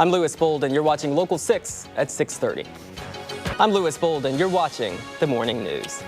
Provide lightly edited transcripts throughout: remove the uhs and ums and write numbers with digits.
I'm Lewis Bolden. You're watching Local 6 at 6:30. I'm Lewis Bolden. You're watching the Morning News.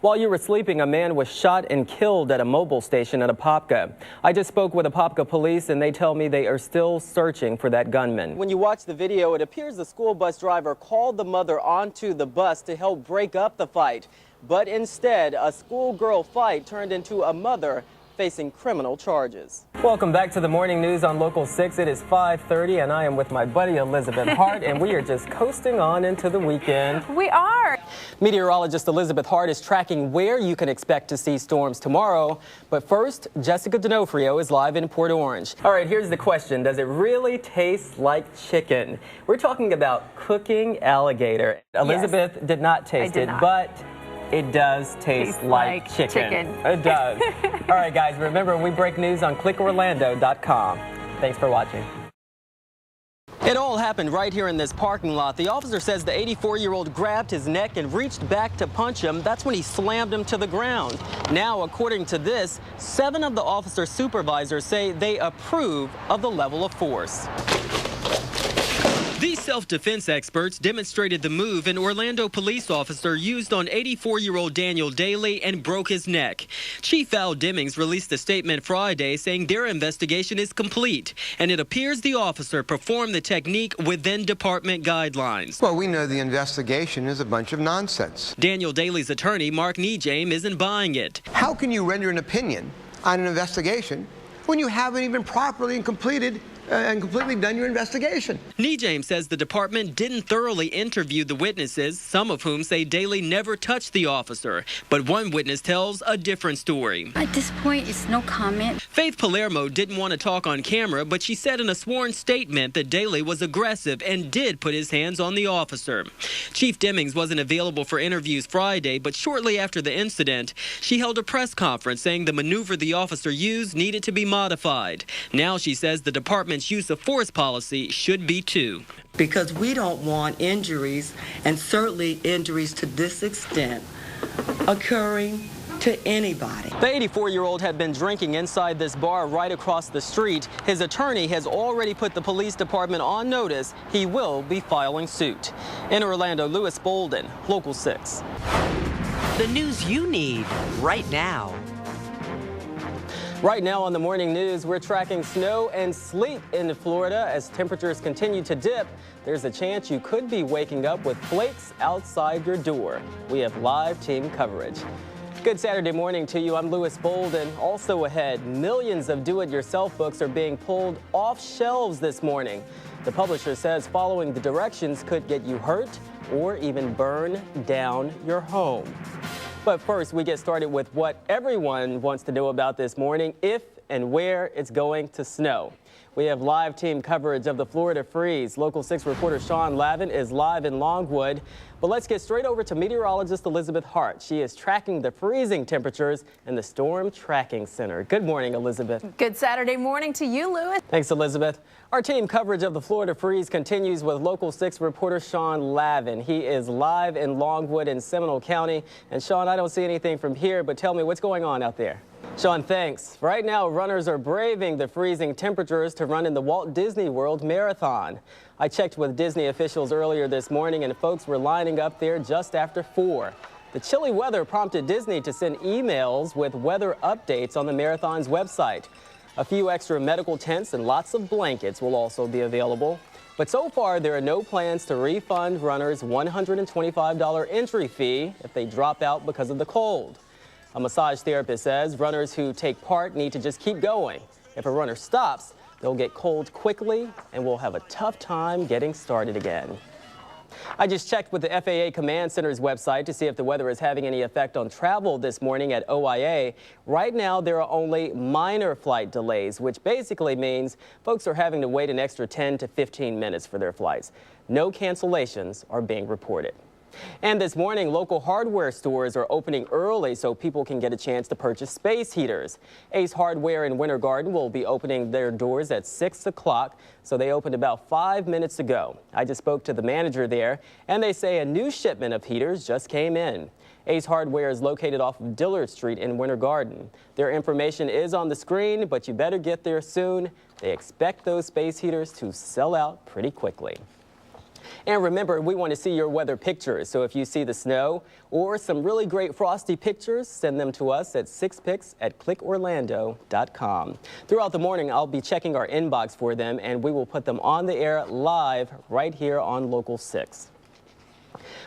While you were sleeping, a man was shot and killed at a mobile station at Apopka. I just spoke with Apopka police, and they tell me they are still searching for that gunman. When you watch the video, it appears the school bus driver called the mother onto the bus to help break up the fight. But instead, a schoolgirl fight turned into a mother facing criminal charges. Welcome back to the Morning News on Local 6. It is 5:30, and I am with my buddy Elizabeth Hart, and we are just coasting on into the weekend. We are. Meteorologist Elizabeth Hart is tracking where you can expect to see storms tomorrow. But first, Jessica D'Onofrio is live in Port Orange. All right, here's the question. Does it really taste like chicken? We're talking about cooking alligator. Elizabeth did not taste it, but it does taste like chicken. It does. All right, guys, remember, we break news on clickorlando.com. Thanks for watching. It all happened right here in this parking lot. The officer says the 84-year-old grabbed his neck and reached back to punch him. That's when he slammed him to the ground. Now, according to this, 7 of the officer's supervisors say they approve of the level of force. These self-defense experts demonstrated the move an Orlando police officer used on 84-year-old Daniel Daly and broke his neck. Chief Al Demings released a statement Friday saying their investigation is complete, and it appears the officer performed the technique within department guidelines. Well, we know the investigation is a bunch of nonsense. Daniel Daly's attorney, Mark Nejame, isn't buying it. How can you render an opinion on an investigation when you haven't even properly completely done your investigation? Nejame says the department didn't thoroughly interview the witnesses, some of whom say Daly never touched the officer. But one witness tells a different story. At this point, it's no comment. Faith Palermo didn't want to talk on camera, but she said in a sworn statement that Daly was aggressive and did put his hands on the officer. Chief Demings wasn't available for interviews Friday, but shortly after the incident, she held a press conference saying the maneuver the officer used needed to be modified. Now she says the department's use of force policy should be too. Because we don't want injuries, and certainly injuries to this extent, occurring to anybody. The 84-year-old had been drinking inside this bar right across the street. His attorney has already put the police department on notice. He will be filing suit. In Orlando, Lewis Bolden, Local 6. The news you need right now. Right now on the Morning News, we're tracking snow and sleet in Florida as temperatures continue to dip. There's a chance you could be waking up with flakes outside your door. We have live team coverage. Good Saturday morning to you. I'm Lewis Bolden. Also ahead, millions of do-it-yourself books are being pulled off shelves this morning. The publisher says following the directions could get you hurt or even burn down your home. But first, we get started with what everyone wants to know about this morning, if and where it's going to snow. We have live team coverage of the Florida freeze. Local 6 reporter Sean Lavin is live in Longwood. But let's get straight over to meteorologist Elizabeth Hart. She is tracking the freezing temperatures in the Storm Tracking Center. Good morning, Elizabeth. Good Saturday morning to you, Lewis. Thanks, Elizabeth. Our team coverage of the Florida freeze continues with Local 6 reporter Sean Lavin. He is live in Longwood in Seminole County. And Sean, I don't see anything from here, but tell me what's going on out there. Sean, thanks. Right now, runners are braving the freezing temperatures to run in the Walt Disney World Marathon. I checked with Disney officials earlier this morning, and folks were lining up there just after 4. The chilly weather prompted Disney to send emails with weather updates on the marathon's website. A few extra medical tents and lots of blankets will also be available. But so far, there are no plans to refund runners' $125 entry fee if they drop out because of the cold. A massage therapist says runners who take part need to just keep going. If a runner stops, they'll get cold quickly and will have a tough time getting started again. I just checked with the FAA Command Center's website to see if the weather is having any effect on travel this morning at OIA. Right now, there are only minor flight delays, which basically means folks are having to wait an extra 10 to 15 minutes for their flights. No cancellations are being reported. And this morning, local hardware stores are opening early so people can get a chance to purchase space heaters. Ace Hardware in Winter Garden will be opening their doors at 6 o'clock, so they opened about 5 minutes ago. I just spoke to the manager there, and they say a new shipment of heaters just came in. Ace Hardware is located off of Dillard Street in Winter Garden. Their information is on the screen, but you better get there soon. They expect those space heaters to sell out pretty quickly. And remember, we want to see your weather pictures, so if you see the snow or some really great frosty pictures, send them to us at 6pics@clickorlando.com. Throughout the morning, I'll be checking our inbox for them, and we will put them on the air live right here on Local 6.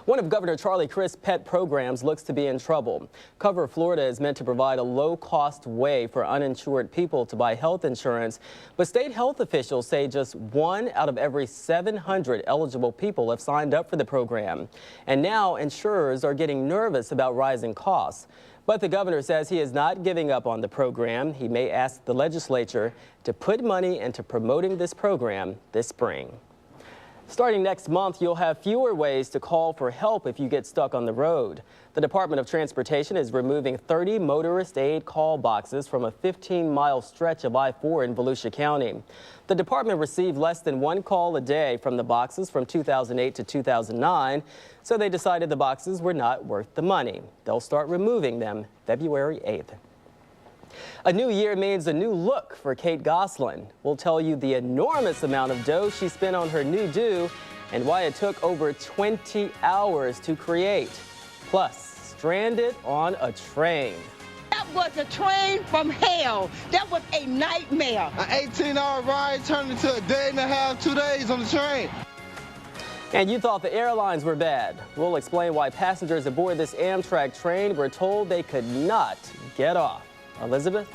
One of Governor Charlie Crist's pet programs looks to be in trouble. Cover Florida is meant to provide a low-cost way for uninsured people to buy health insurance, but state health officials say just 1 out of every 700 eligible people have signed up for the program. And now insurers are getting nervous about rising costs. But the governor says he is not giving up on the program. He may ask the legislature to put money into promoting this program this spring. Starting next month, you'll have fewer ways to call for help if you get stuck on the road. The Department of Transportation is removing 30 motorist aid call boxes from a 15-mile stretch of I-4 in Volusia County. The department received less than 1 call a day from the boxes from 2008 to 2009, so they decided the boxes were not worth the money. They'll start removing them February 8th. A new year means a new look for Kate Gosselin. We'll tell you the enormous amount of dough she spent on her new do and why it took over 20 hours to create. Plus, stranded on a train. That was a train from hell. That was a nightmare. An 18-hour ride turned into a day and a half, 2 days on the train. And you thought the airlines were bad. We'll explain why passengers aboard this Amtrak train were told they could not get off. Elizabeth?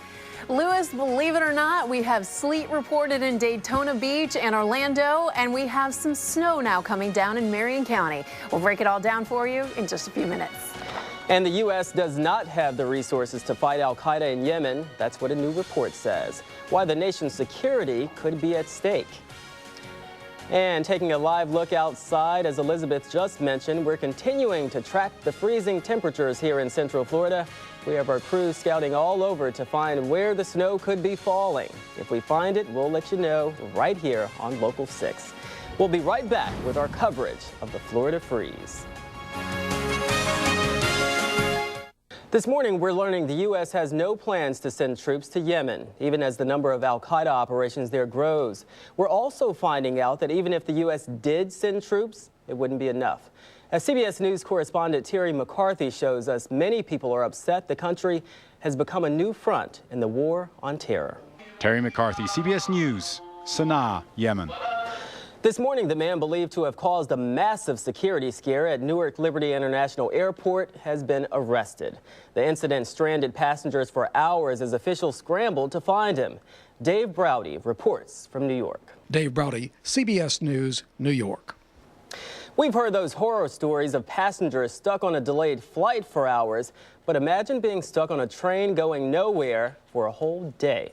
Lewis, believe it or not, we have sleet reported in Daytona Beach and Orlando, and we have some snow now coming down in Marion County. We'll break it all down for you in just a few minutes. And the U.S. does not have the resources to fight al-Qaeda in Yemen. That's what a new report says. Why the nation's security could be at stake. And taking a live look outside, as Elizabeth just mentioned, we're continuing to track the freezing temperatures here in Central Florida. We have our crews scouting all over to find where the snow could be falling. If we find it, we'll let you know right here on Local 6. We'll be right back with our coverage of the Florida freeze. This morning, we're learning the U.S. has no plans to send troops to Yemen, even as the number of al-Qaeda operations there grows. We're also finding out that even if the U.S. did send troops, it wouldn't be enough. As CBS News correspondent Terry McCarthy shows us, many people are upset the country has become a new front in the war on terror. Terry McCarthy, CBS News, Sana'a, Yemen. This morning, the man believed to have caused a massive security scare at Newark Liberty International Airport has been arrested. The incident stranded passengers for hours as officials scrambled to find him. Dave Browdy reports from New York. Dave Browdy, CBS News, New York. We've heard those horror stories of passengers stuck on a delayed flight for hours, but imagine being stuck on a train going nowhere for a whole day.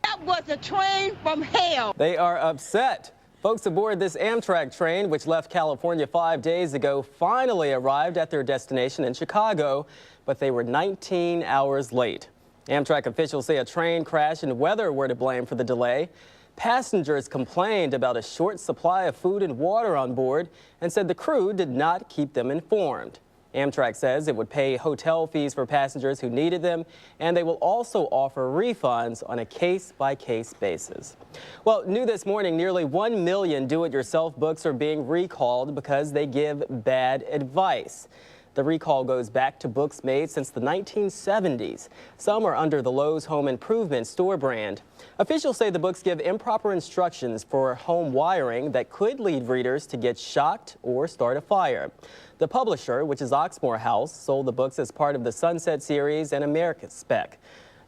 That was a train from hell. They are upset. Folks aboard this Amtrak train, which left California 5 days ago, finally arrived at their destination in Chicago, but they were 19 hours late. Amtrak officials say a train crash and weather were to blame for the delay. Passengers complained about a short supply of food and water on board and said the crew did not keep them informed. Amtrak says it would pay hotel fees for passengers who needed them, and they will also offer refunds on a case-by-case basis. Well, new this morning, nearly 1 million do-it-yourself books are being recalled because they give bad advice. The recall goes back to books made since the 1970s. Some are under the Lowe's Home Improvement store brand. Officials say the books give improper instructions for home wiring that could lead readers to get shocked or start a fire. The publisher, which is Oxmoor House, sold the books as part of the Sunset series and America Spec.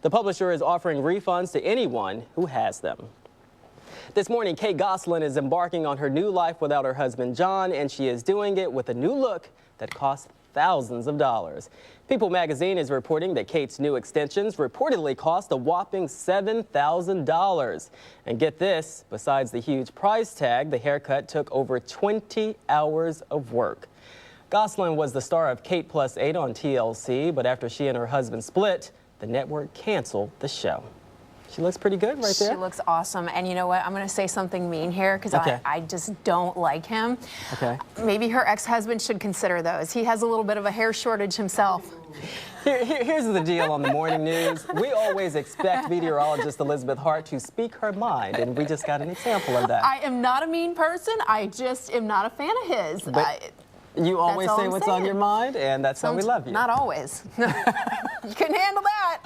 The publisher is offering refunds to anyone who has them. This morning, Kate Gosselin is embarking on her new life without her husband, John, and she is doing it with a new look that costs thousands of dollars. People magazine is reporting that Kate's new extensions reportedly cost a whopping $7,000. And get this, besides the huge price tag, the haircut took over 20 hours of work. Gosselin was the star of Kate Plus 8 on TLC, but after she and her husband split, the network canceled the show. She looks pretty good right there. She looks awesome. And you know what? I'm going to say something mean here because Okay. I just don't like him. Okay. Maybe her ex-husband should consider those. He has a little bit of a hair shortage himself. Here's the deal on the morning news. We always expect meteorologist Elizabeth Hart to speak her mind, and we just got an example of that. I am not a mean person. I just am not a fan of his. But you always say what's on your mind, and that's how we love you. Not always. You couldn't handle that.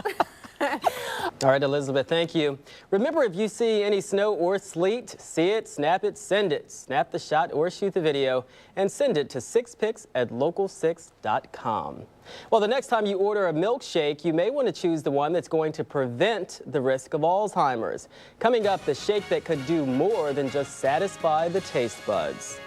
All right, Elizabeth, thank you. Remember, if you see any snow or sleet, see it, snap it, send it. Snap the shot or shoot the video and send it to 6pics@local6.com. Well, the next time you order a milkshake, you may want to choose the one that's going to prevent the risk of Alzheimer's. Coming up, the shake that could do more than just satisfy the taste buds.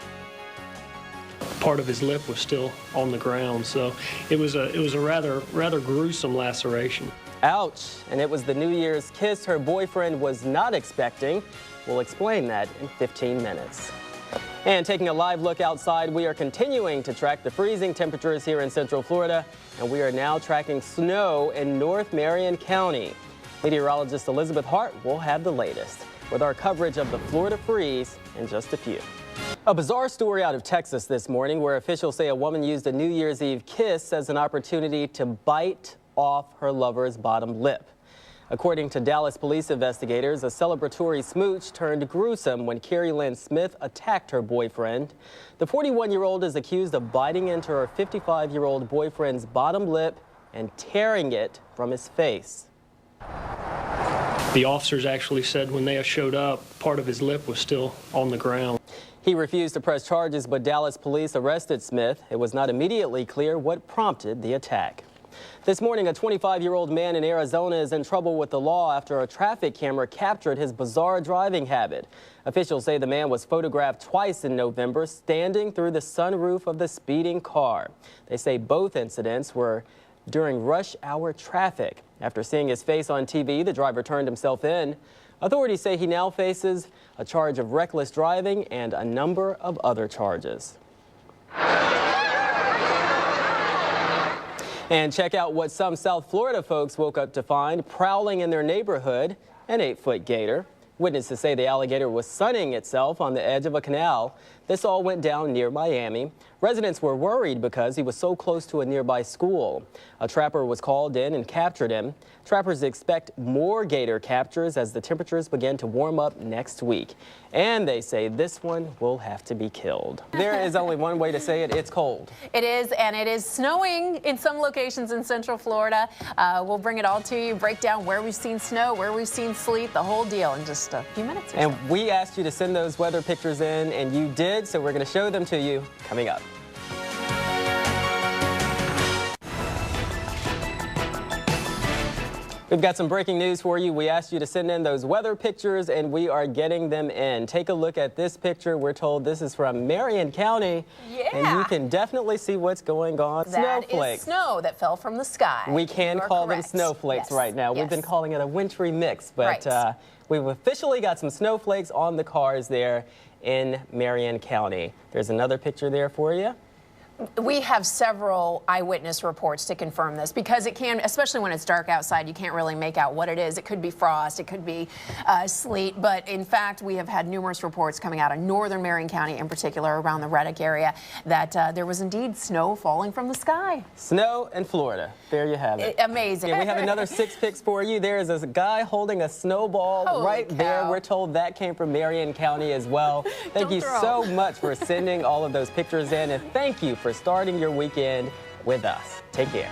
Part of his lip was still on the ground, so it was a rather gruesome laceration. Ouch. And it was the New Year's kiss her boyfriend was not expecting. We'll explain that in 15 minutes. And taking a live look outside, we are continuing to track the freezing temperatures here in Central Florida, and we are now tracking snow in North Marion County. Meteorologist Elizabeth Hart will have the latest with our coverage of the Florida freeze in just a few. A bizarre story out of Texas this morning where officials say a woman used a New Year's Eve kiss as an opportunity to bite off her lover's bottom lip. According to Dallas police investigators, a celebratory smooch turned gruesome when Carrie Lynn Smith attacked her boyfriend. The 41-year-old is accused of biting into her 55-year-old boyfriend's bottom lip and tearing it from his face. The officers actually said when they showed up, part of his lip was still on the ground. He refused to press charges, but Dallas police arrested Smith. It was not immediately clear what prompted the attack. This morning, a 25-year-old man in Arizona is in trouble with the law after a traffic camera captured his bizarre driving habit. Officials say the man was photographed twice in November standing through the sunroof of the speeding car. They say both incidents were during rush hour traffic. After seeing his face on TV, the driver turned himself in. Authorities say he now faces a charge of reckless driving and a number of other charges. And check out what some South Florida folks woke up to find prowling in their neighborhood, an 8-foot gator. Witnesses say the alligator was sunning itself on the edge of a canal. This all went down near Miami. Residents were worried because he was so close to a nearby school. A trapper was called in and captured him. Trappers expect more gator captures as the temperatures begin to warm up next week. And they say this one will have to be killed. There is only one way to say it. It's cold. It is, and it is snowing in some locations in Central Florida. We'll bring it all to you, break down where we've seen snow, where we've seen sleet, the whole deal in just a few minutes or so. And we asked you to send those weather pictures in, and you did, so we're going to show them to you coming up. We've got some breaking news for you. We asked you to send in those weather pictures, and we are getting them in. Take a look at this picture. We're told this is from Marion County. Yeah. And you can definitely see what's going on. That Snowflakes. is snow that fell from the sky. We can call them snowflakes right now. We've been calling it a wintry mix, but we've officially got some snowflakes on the cars there in Marion County. There's another picture there for you. We have several eyewitness reports to confirm this because it can, especially when it's dark outside, you can't really make out what it is. It could be frost, it could be sleet, but in fact, we have had numerous reports coming out of northern Marion County, in particular around the Reddick area, that there was indeed snow falling from the sky. Snow in Florida. There you have it. Amazing. Yeah, we have another 6 picks for you. There is a guy holding a snowball right there. We're told that came from Marion County as well. Thank you so much for sending all of those pictures in, and thank you for starting your weekend with us. Take care.